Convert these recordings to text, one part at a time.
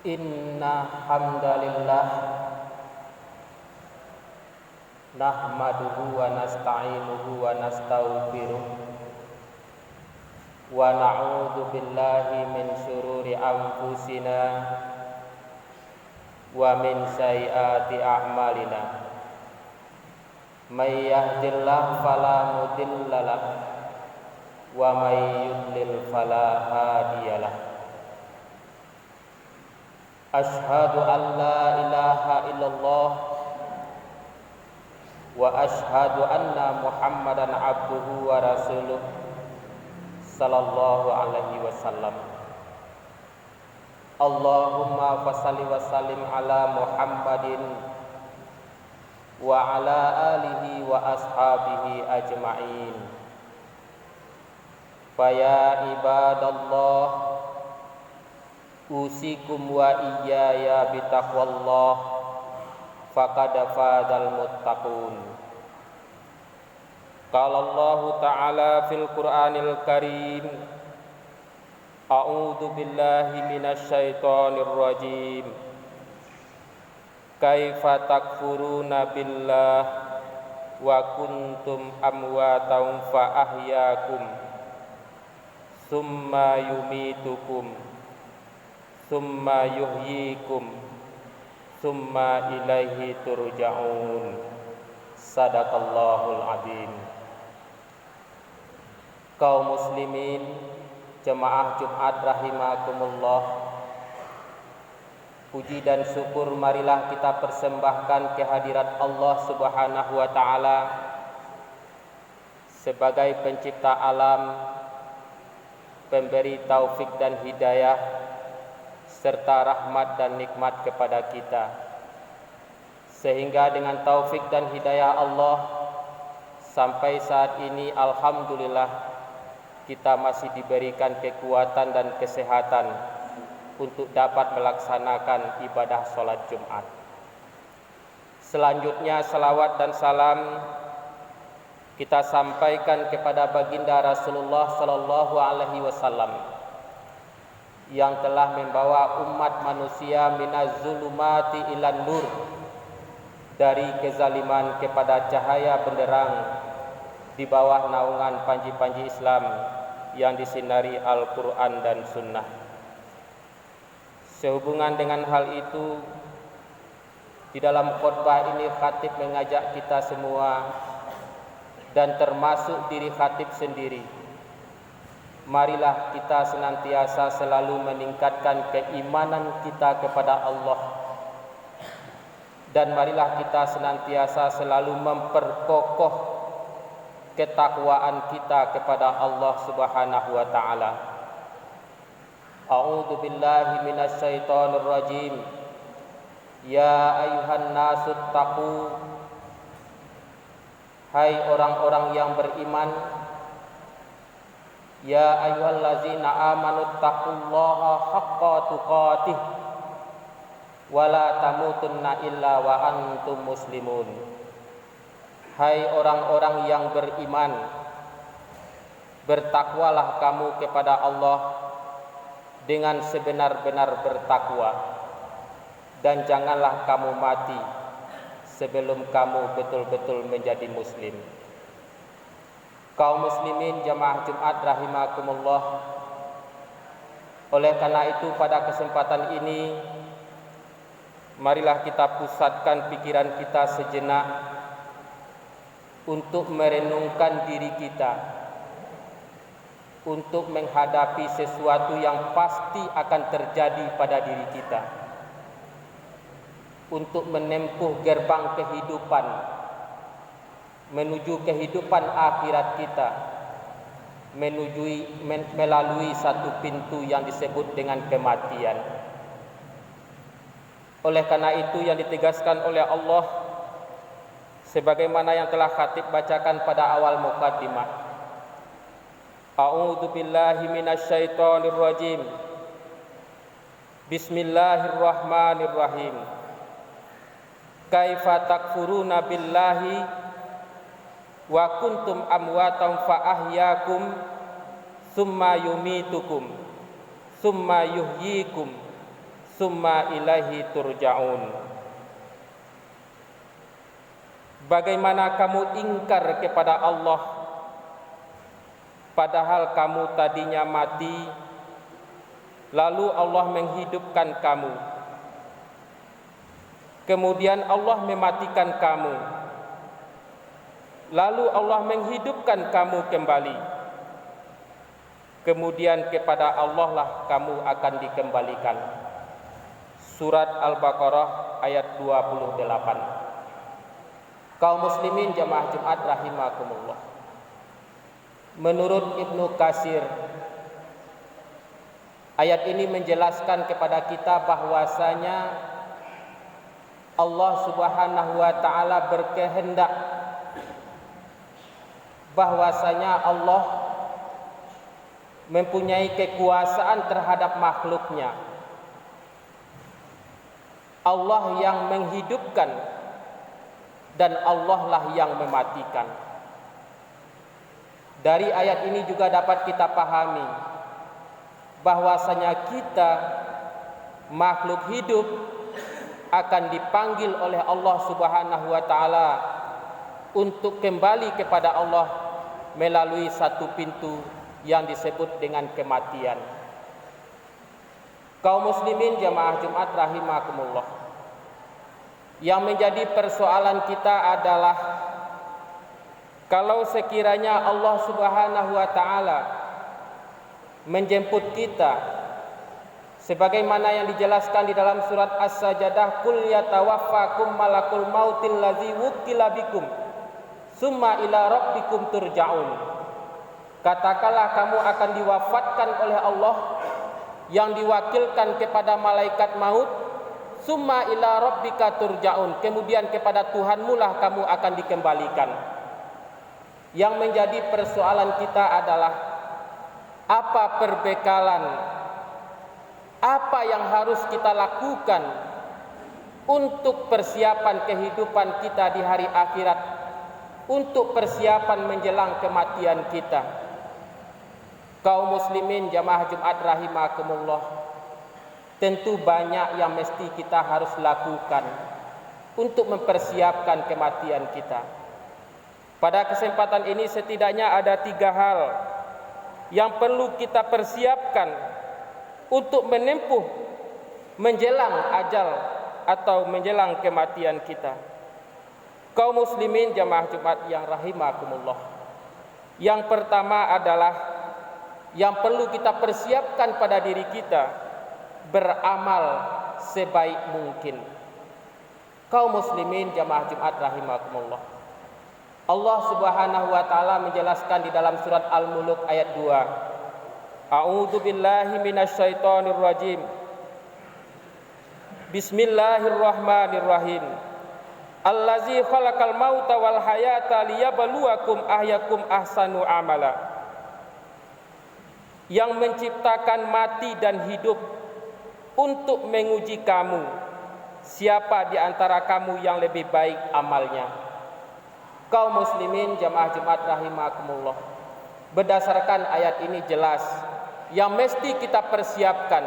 Inna hamdalillah nahmaduhu wa nasta'inuhu wa nastaghfiruh wa na'udzu billahi min syururi anfusina wa min sayyiati a'malina. May yahdihillahu fala mudhillalah wa may yudlil fala hadiyalah. Ashhadu an la ilaha illallah wa ashhadu anna Muhammadan abduhu wa rasuluh sallallahu alaihi wasallam. Allahumma fassalli wa sallim ala Muhammadin wa ala alihi wa ashabihi ajma'in. Faya ibadallah, usikum wa iyaya bitaqwallah, faqad fazal muttaqun. Qala Allah Ta'ala fil Qur'anil Karim, a'udzu billahi minasy syaithanir rajim. Kaifa takfuruna billah wa kuntum amwatan fa ahyaakum summa yumitukum summa yuhyikum summa ilaihi turja'un. Sadaqallahul adzim. Kaum muslimin jemaah Jumat rahimakumullah, puji dan syukur marilah kita persembahkan kehadirat Allah Subhanahu wa taala sebagai pencipta alam, pemberi taufik dan hidayah serta rahmat dan nikmat kepada kita, sehingga dengan taufik dan hidayah Allah sampai saat ini alhamdulillah kita masih diberikan kekuatan dan kesehatan untuk dapat melaksanakan ibadah sholat Jumat. Selanjutnya salawat dan salam kita sampaikan kepada baginda Rasulullah sallallahu alaihi wasallam yang telah membawa umat manusia minaz zulumati ilan nur, dari kezaliman kepada cahaya benderang di bawah naungan panji-panji Islam yang disinari Al-Quran dan Sunnah. Sehubungan dengan hal itu, di dalam khutbah ini khatib mengajak kita semua dan termasuk diri khatib sendiri, marilah kita senantiasa selalu meningkatkan keimanan kita kepada Allah, dan marilah kita senantiasa selalu memperkokoh ketakwaan kita kepada Allah Subhanahu wa taala. A'udzu billahi minasy syaithanir rajim. Ya ayuhan nasu taqu, hai orang-orang yang beriman, ya ayyuhallazina amanu taqullaha haqqa tuqatih wa la tamutunna illa wa antum muslimun. Hai orang-orang yang beriman, bertakwalah kamu kepada Allah dengan sebenar-benar bertakwa, dan janganlah kamu mati sebelum kamu betul-betul menjadi muslim. Kaum muslimin jamaah Jumat rahimakumullah, oleh karena itu pada kesempatan ini marilah kita pusatkan pikiran kita sejenak untuk merenungkan diri kita, untuk menghadapi sesuatu yang pasti akan terjadi pada diri kita, untuk menempuh gerbang kehidupan menuju kehidupan akhirat kita, melalui satu pintu yang disebut dengan kematian. Oleh karena itu yang ditegaskan oleh Allah, sebagaimana yang telah khatib bacakan pada awal muqaddimah, a'udzu billahi minasy syaithanir rajim. Bismillahirrahmanirrahim. Kaifa takfuruna billahi wa kuntum amwatan fa ahyaakum summa yumitukum summa yuhyikum summa ilaihi turja'un. Bagaimana kamu ingkar kepada Allah, padahal kamu tadinya mati, lalu Allah menghidupkan kamu. Kemudian Allah mematikan kamu, lalu Allah menghidupkan kamu kembali. Kemudian kepada Allah lah kamu akan dikembalikan. Surat Al-Baqarah ayat 28. Kaum muslimin jamaah Jumat rahimakumullah. Menurut Ibnu Katsir, ayat ini menjelaskan kepada kita bahwasanya Allah Subhanahu wa taala berkehendak bahwasanya Allah mempunyai kekuasaan terhadap makhluknya. Allah yang menghidupkan dan Allah lah yang mematikan. Dari ayat ini juga dapat kita pahami bahwasanya kita makhluk hidup akan dipanggil oleh Allah Subhanahu wa taala untuk kembali kepada Allah melalui satu pintu yang disebut dengan kematian. Kaum muslimin jamaah Jumat rahimakumullah, yang menjadi persoalan kita adalah kalau sekiranya Allah Subhanahu wa taala menjemput kita sebagaimana yang dijelaskan di dalam surat As-Sajdah, qul yatawaffakum malakul mautil ladzi wukila bikum summa ila rabbikum turja'un. Katakanlah kamu akan diwafatkan oleh Allah yang diwakilkan kepada malaikat maut, summa ila rabbika turja'un, kemudian kepada Tuhanmu lah kamu akan dikembalikan. Yang menjadi persoalan kita adalah apa perbekalan, apa yang harus kita lakukan untuk persiapan kehidupan kita di hari akhirat, untuk persiapan menjelang kematian kita. Kaum muslimin jamaah Jumat rahimakumullah, tentu banyak yang mesti kita harus lakukan untuk mempersiapkan kematian kita. Pada kesempatan ini setidaknya ada 3 hal yang perlu kita persiapkan untuk menempuh menjelang ajal atau menjelang kematian kita. Kaum muslimin jamaah Jumat yang rahimakumullah, yang pertama adalah yang perlu kita persiapkan pada diri kita, beramal sebaik mungkin. Kaum muslimin jamaah Jumat rahimakumullah, Allah Subhanahu wa taala menjelaskan di dalam surat Al-Mulk ayat 2, A'udzu billahi minasyaitonir rajim. Bismillahirrahmanirrahim. Allazi khalaqal mauta wal hayata liyabluwakum ayyukum ahsanu amala. Yang menciptakan mati dan hidup untuk menguji kamu, siapa di antara kamu yang lebih baik amalnya. Kaum muslimin jamaah Jumat rahimakumullah, berdasarkan ayat ini jelas yang mesti kita persiapkan,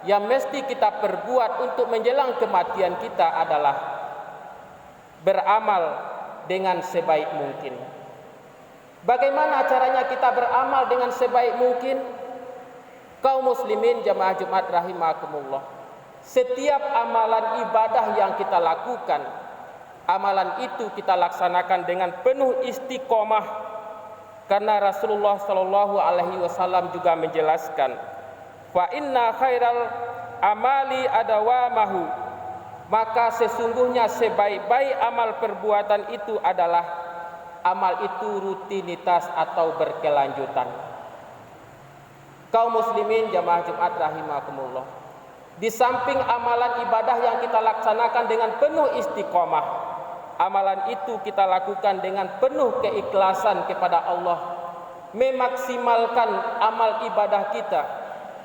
yang mesti kita perbuat untuk menjelang kematian kita adalah beramal dengan sebaik mungkin. Bagaimana caranya kita beramal dengan sebaik mungkin? Kaum muslimin jamaah Jumat rahimakumullah, setiap amalan ibadah yang kita lakukan, amalan itu kita laksanakan dengan penuh istiqomah. Karena Rasulullah Shallallahu Alaihi Wasallam juga menjelaskan, fa inna khairal amali adawamahu, maka sesungguhnya sebaik-baik amal perbuatan itu adalah amal itu rutinitas atau berkelanjutan. Kaum muslimin jamaah Jumat rahimakumullah, di samping amalan ibadah yang kita laksanakan dengan penuh istiqomah, amalan itu kita lakukan dengan penuh keikhlasan kepada Allah, memaksimalkan amal ibadah kita,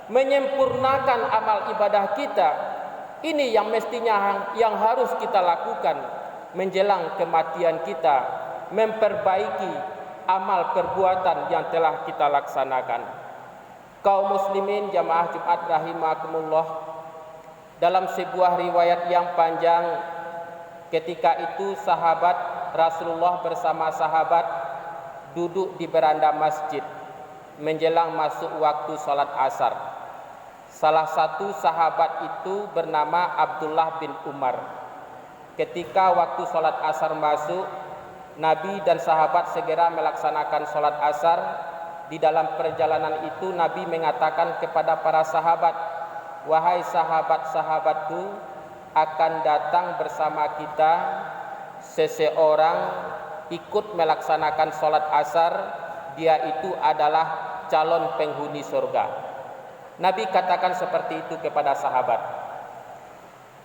menyempurnakan amal ibadah kita. Ini yang mestinya yang harus kita lakukan menjelang kematian kita, memperbaiki amal perbuatan yang telah kita laksanakan. Kaum muslimin jamaah Jumat rahimakumullah, Dalam sebuah riwayat yang panjang, ketika itu sahabat Rasulullah bersama sahabat duduk di beranda masjid menjelang masuk waktu salat asar. Salah satu sahabat itu bernama Abdullah bin Umar. Ketika waktu salat asar masuk, Nabi dan sahabat segera melaksanakan salat asar. Di dalam perjalanan itu Nabi mengatakan kepada para sahabat, "Wahai sahabat-sahabatku, akan datang bersama kita seseorang ikut melaksanakan salat asar, dia itu adalah calon penghuni surga." Nabi katakan seperti itu kepada sahabat.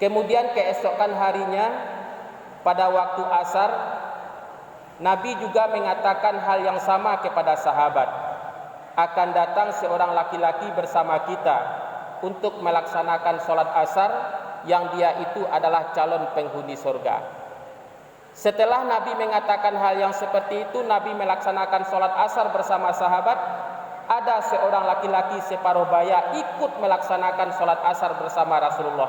Kemudian keesokan harinya pada waktu asar, Nabi juga mengatakan hal yang sama kepada sahabat. Akan datang seorang laki-laki bersama kita untuk melaksanakan salat asar, yang dia itu adalah calon penghuni surga. Setelah Nabi mengatakan hal yang seperti itu, Nabi melaksanakan salat asar bersama sahabat. Ada seorang laki-laki separuh baya ikut melaksanakan salat asar bersama Rasulullah.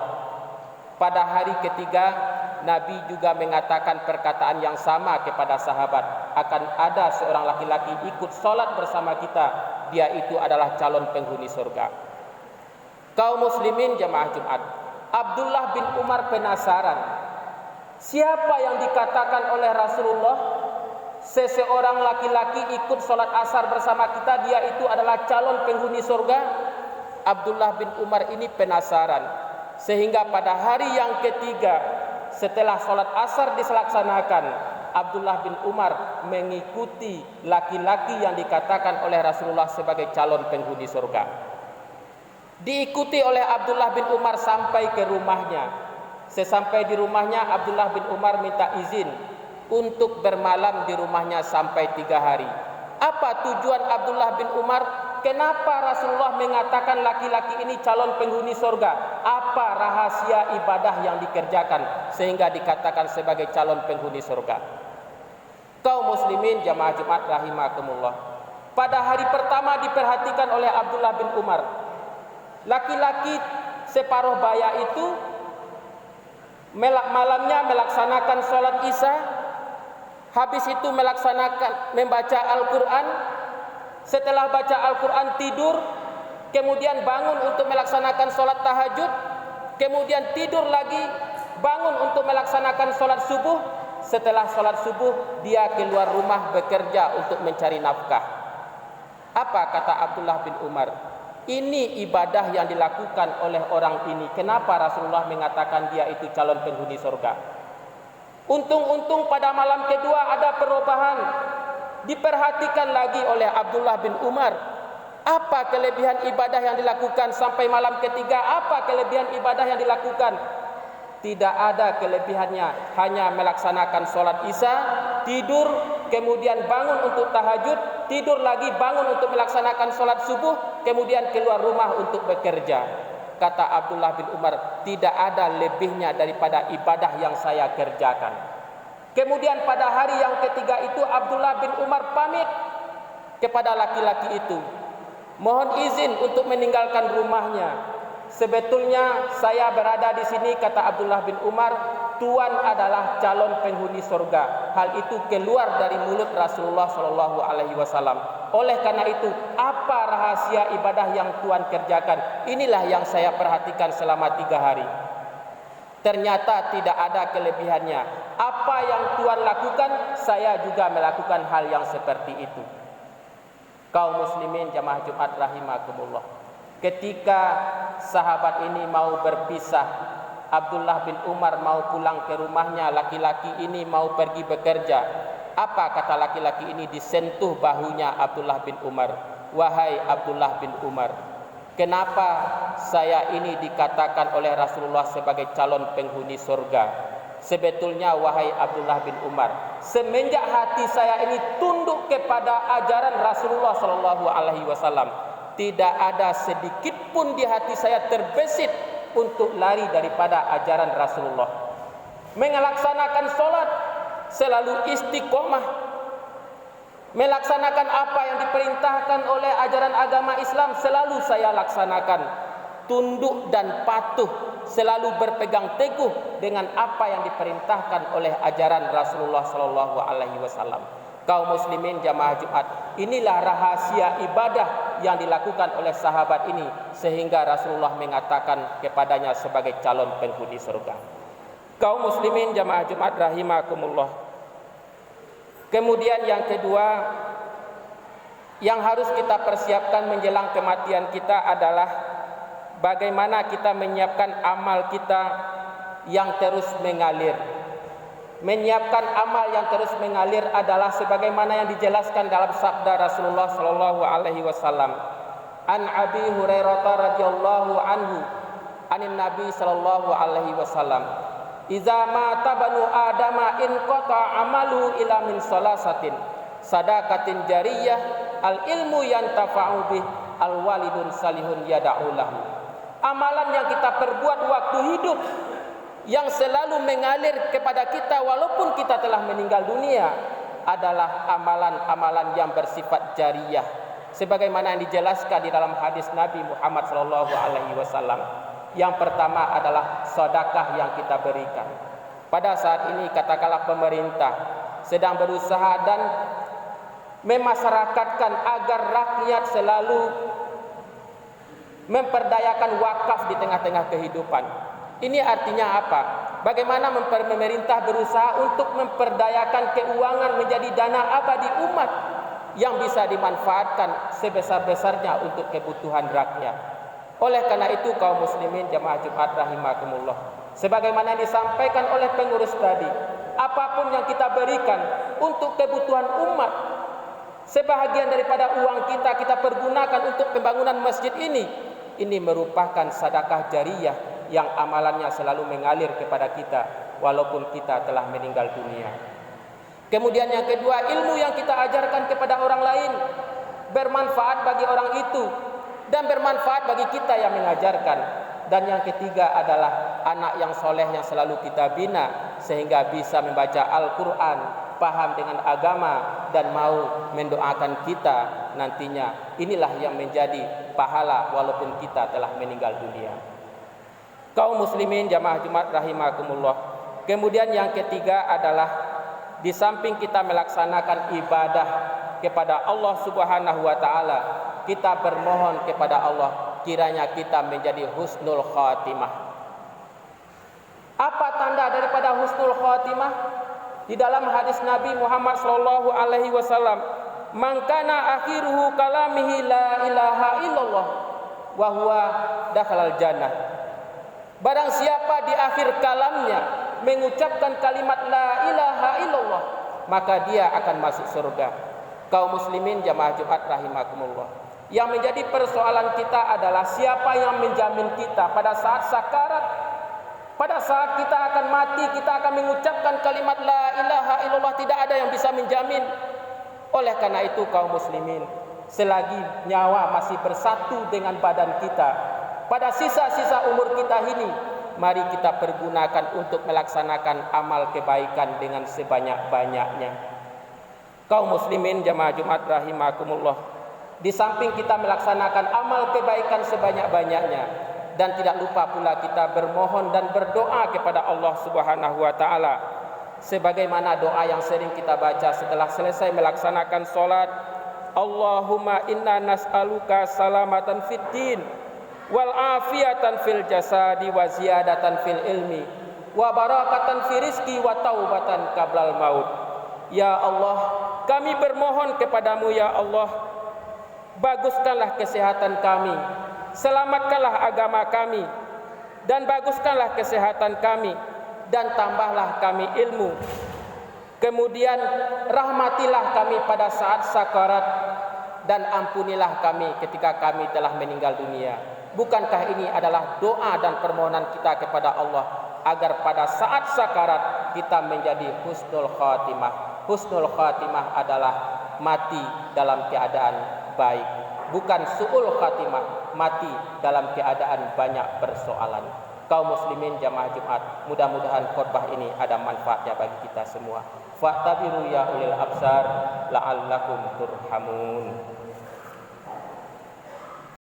Pada hari ketiga, Nabi juga mengatakan perkataan yang sama kepada sahabat. Akan ada seorang laki-laki ikut salat bersama kita, dia itu adalah calon penghuni surga. Kaum muslimin jamaah Jumat, Abdullah bin Umar penasaran, siapa yang dikatakan oleh Rasulullah seseorang laki-laki ikut salat asar bersama kita, dia itu adalah calon penghuni surga? Abdullah bin Umar ini penasaran, sehingga pada hari yang ketiga setelah salat asar dilaksanakan, Abdullah bin Umar mengikuti laki-laki yang dikatakan oleh Rasulullah sebagai calon penghuni surga. Diikuti oleh Abdullah bin Umar sampai ke rumahnya. Sesampai di rumahnya, Abdullah bin Umar minta izin untuk bermalam di rumahnya sampai 3 hari. Apa tujuan Abdullah bin Umar? Kenapa Rasulullah mengatakan laki-laki ini calon penghuni surga? Apa rahasia ibadah yang dikerjakan sehingga dikatakan sebagai calon penghuni surga? Kaum muslimin jamaah Jumat rahimakumullah. Pada hari pertama diperhatikan oleh Abdullah bin Umar, laki-laki separuh baya itu malamnya melaksanakan sholat isya, habis itu melaksanakan membaca Al-Quran. Setelah baca Al-Quran tidur, kemudian bangun untuk melaksanakan sholat tahajud, kemudian tidur lagi, bangun untuk melaksanakan sholat subuh. Setelah sholat subuh, dia keluar rumah bekerja untuk mencari nafkah. Apa kata Abdullah bin Umar? Ini ibadah yang dilakukan oleh orang ini. Kenapa Rasulullah mengatakan dia itu calon penghuni surga? Untung-untung pada malam kedua ada perubahan. Diperhatikan lagi oleh Abdullah bin Umar, apa kelebihan ibadah yang dilakukan sampai malam ketiga? Apa kelebihan ibadah yang dilakukan? Tidak ada kelebihannya, hanya melaksanakan sholat isya, tidur, kemudian bangun untuk tahajud, tidur lagi, bangun untuk melaksanakan sholat subuh, kemudian keluar rumah untuk bekerja. Kata Abdullah bin Umar, tidak ada lebihnya daripada ibadah yang saya kerjakan. Kemudian pada hari yang ketiga itu Abdullah bin Umar pamit kepada laki-laki itu, mohon izin untuk meninggalkan rumahnya. Sebetulnya saya berada di sini, kata Abdullah bin Umar, Tuan adalah calon penghuni surga. Hal itu keluar dari mulut Rasulullah Shallallahu Alaihi Wasallam. Oleh karena itu, apa rahasia ibadah yang Tuan kerjakan? Inilah yang saya perhatikan selama 3 hari. Ternyata tidak ada kelebihannya. Apa yang Tuhan lakukan, saya juga melakukan hal yang seperti itu. Kaum muslimin jamaah Jumat rahimakumullah. Ketika sahabat ini mau berpisah, Abdullah bin Umar mau pulang ke rumahnya, laki-laki ini mau pergi bekerja. Apa kata laki-laki ini? Disentuh bahunya Abdullah bin Umar. Wahai Abdullah bin Umar, kenapa saya ini dikatakan oleh Rasulullah sebagai calon penghuni surga? Sebetulnya wahai Abdullah bin Umar, semenjak hati saya ini tunduk kepada ajaran Rasulullah Shallallahu Alaihi Wasallam, tidak ada sedikit pun di hati saya terbesit untuk lari daripada ajaran Rasulullah. Melaksanakan sholat selalu istiqomah, melaksanakan apa yang diperintahkan oleh ajaran agama Islam selalu saya laksanakan, tunduk dan patuh selalu berpegang teguh dengan apa yang diperintahkan oleh ajaran Rasulullah sallallahu alaihi wasallam. Kaum muslimin jamaah Jumat, inilah rahasia ibadah yang dilakukan oleh sahabat ini sehingga Rasulullah mengatakan kepadanya sebagai calon penghuni surga. Kaum muslimin jamaah Jumat rahimakumullah. Kemudian yang kedua yang harus kita persiapkan menjelang kematian kita adalah bagaimana kita menyiapkan amal kita yang terus mengalir. Menyiapkan amal yang terus mengalir adalah sebagaimana yang dijelaskan dalam sabda Rasulullah sallallahu alaihi wasallam. An Abi Hurairah radhiyallahu anhu, anin Nabi sallallahu alaihi wasallam, "Idza mata banu Adama in qata amalu ila min salasatin, sadaqatin jariyah, al ilmu yantafa'u bih, al walidun salihun yad'u lahu." Amalan yang kita perbuat waktu hidup yang selalu mengalir kepada kita walaupun kita telah meninggal dunia adalah amalan-amalan yang bersifat jariyah sebagaimana yang dijelaskan di dalam hadis Nabi Muhammad sallallahu alaihi wasallam. Yang pertama adalah sedekah yang kita berikan. Pada saat ini katakanlah pemerintah sedang berusaha dan memasyarakatkan agar rakyat selalu memperdayakan wakaf di tengah-tengah kehidupan. Ini artinya apa? Bagaimana pemerintah berusaha untuk memperdayakan keuangan menjadi dana abadi umat yang bisa dimanfaatkan sebesar-besarnya untuk kebutuhan rakyat. Oleh karena itu kaum muslimin jamaah Jumat rahimakumullah, sebagaimana disampaikan oleh pengurus tadi, apapun yang kita berikan untuk kebutuhan umat, sebahagian daripada uang kita pergunakan untuk pembangunan masjid ini merupakan sedekah jariyah yang amalannya selalu mengalir kepada kita walaupun kita telah meninggal dunia. Kemudian yang kedua, ilmu yang kita ajarkan kepada orang lain bermanfaat bagi orang itu dan bermanfaat bagi kita yang mengajarkan. Dan yang ketiga adalah anak yang soleh yang selalu kita bina sehingga bisa membaca Al-Quran, paham dengan agama dan mau mendoakan kita nantinya. Inilah yang menjadi pahala walaupun kita telah meninggal dunia. Kaum muslimin jamaah Jumat rahimakumullah. Kemudian yang ketiga adalah di samping kita melaksanakan ibadah kepada Allah Subhanahu wa taala, kita bermohon kepada Allah kiranya kita menjadi husnul khatimah. Apa tanda daripada husnul khatimah? Di dalam hadis Nabi Muhammad sallallahu alaihi wasallam, "Man kana akhiruhu kalamihi la ilaha illallah wa huwa dakhalal jannah." Barang siapa di akhir kalamnya mengucapkan kalimat la ilaha illallah, maka dia akan masuk surga. Kaum muslimin jamaah Jumat rahimakumullah. Yang menjadi persoalan kita adalah siapa yang menjamin kita pada saat sakarat, pada saat kita akan mati, kita akan mengucapkan kalimat la ilaha illallah, tidak ada yang bisa menjamin. Oleh karena itu kaum muslimin, selagi nyawa masih bersatu dengan badan kita, pada sisa-sisa umur kita ini, mari kita pergunakan untuk melaksanakan amal kebaikan dengan sebanyak-banyaknya. Kaum muslimin jamaah Jumat rahimakumullah, di samping kita melaksanakan amal kebaikan sebanyak-banyaknya, dan tidak lupa pula kita bermohon dan berdoa kepada Allah Subhanahu wa taala sebagaimana doa yang sering kita baca setelah selesai melaksanakan salat. Allahumma inna nas'aluka salamatan fid din wal afiatan fil jasadi wa ziyadatan fil ilmi wa barakatan fi rizqi wa taubatan qablal maut. Ya Allah, kami bermohon kepadamu ya Allah, baguskanlah kesehatan kami, selamatkanlah agama kami, dan baguskanlah kesehatan kami, dan tambahlah kami ilmu. Kemudian rahmatilah kami pada saat sakarat, dan ampunilah kami ketika kami telah meninggal dunia. Bukankah ini adalah doa dan permohonan kita kepada Allah agar pada saat sakarat kita menjadi husnul khatimah. Husnul khatimah adalah mati dalam keadaan baik, bukan su'ul khatimah, mati dalam keadaan banyak persoalan. Kaum muslimin jamaah Jumat, mudah-mudahan khutbah ini ada manfaatnya bagi kita semua. Fa'tabiru ya ulil absar la'allakum turhamun.